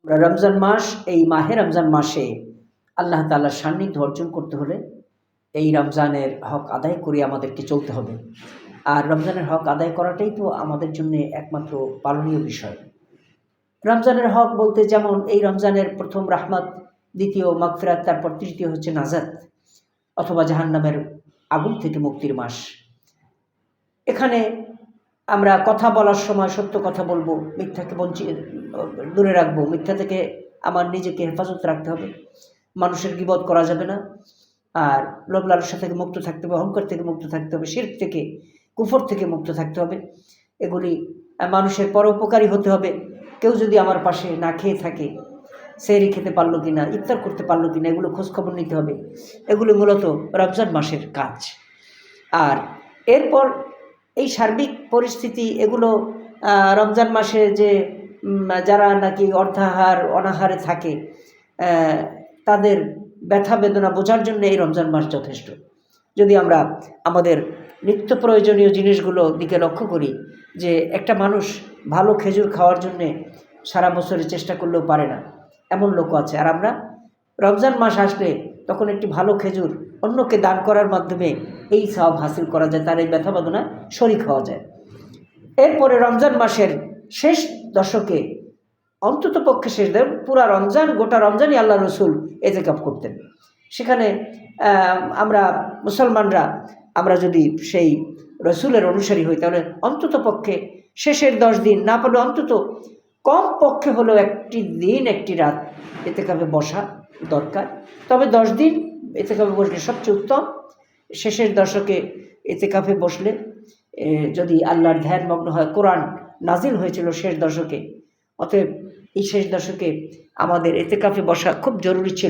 রমজান মাস, এই মাহে রমজান মাসে আল্লাহ তাআলার সান্নিধ্য অর্জন করতে হলে এই রমজানের হক আদায় করে আমাদেরকে চলতে হবে। আর রমজানের হক আদায় করাটাই তো আমাদের জন্য একমাত্র পালনীয় বিষয়। রমজানের হক বলতে যেমন এই রমজানের প্রথম রাহমাত, দ্বিতীয় মাগফিরাত, তারপর তৃতীয় হচ্ছে নাজাত অথবা জাহান্নামের আগুন থেকে মুক্তির মাস। এখানে আমরা কথা বলার সময় সত্য কথা বলবো, মিথ্যাকে দূরে রাখবো, মিথ্যা থেকে আমার নিজেকে হেফাজত রাখতে হবে। মানুষের গীবত করা যাবে না, আর লোভ লালসা থেকে মুক্ত থাকতে হবে, অহংকার থেকে মুক্ত থাকতে হবে, শিরক থেকে, কুফর থেকে মুক্ত থাকতে হবে। এগুলি মানুষের পরোপকারী হতে হবে। কেউ যদি আমার পাশে না খেয়ে থাকে, সেহরি খেতে পারলো কিনা, ইফতার করতে পারলো কিনা, এগুলো খোঁজখবর নিতে হবে। এগুলি মূলত রমজান মাসের কাজ। আর এরপর এই সার্বিক পরিস্থিতি এগুলো রমজান মাসে যে যারা নাকি অর্ধাহার অনাহারে থাকে তাদের ব্যথা বেদনা বোঝার জন্য এই রমজান মাস যথেষ্ট। যদি আমরা আমাদের নিত্য প্রয়োজনীয় জিনিসগুলো দিকে লক্ষ্য করি, যে একটা মানুষ ভালো খেজুর খাওয়ার জন্যে সারা বছরে চেষ্টা করলেও পারে না, এমন লোক আছে। আর আমরা রমজান মাস আসলে তখন একটি ভালো খেজুর অন্যকে দান করার মাধ্যমে এই সওয়াব হাসিল করা যায়, তার এই ব্যথা বেদনা শরীক হওয়া যায়। এরপরে রমজান মাসের শেষ দশকে, অন্তত পক্ষে শেষ দেন পুরা রমজান, গোটা রমজানই আল্লাহ রসুল এতেকাফ করতেন। সেখানে আমরা মুসলমানরা আমরা যদি সেই রসুলের অনুসারী হই, তাহলে অন্তত পক্ষে শেষের 10 দিন না পারলে অন্তত কম পক্ষে হলেও একটি দিন একটি রাত এতেকাফে বসা দরকার। তবে 10 দিন এতেকাফে বসলে সবচেয়ে উত্তম। শেষের দশকে এতেকাফে বসলে যদি আল্লাহর ধ্যানমগ্ন হয়, কোরআন নাজিল হয়েছিল শেষ দশকে, অতএব এই শেষ দশকে আমাদের এতেকাফে বসা খুব জরুরি ছিল।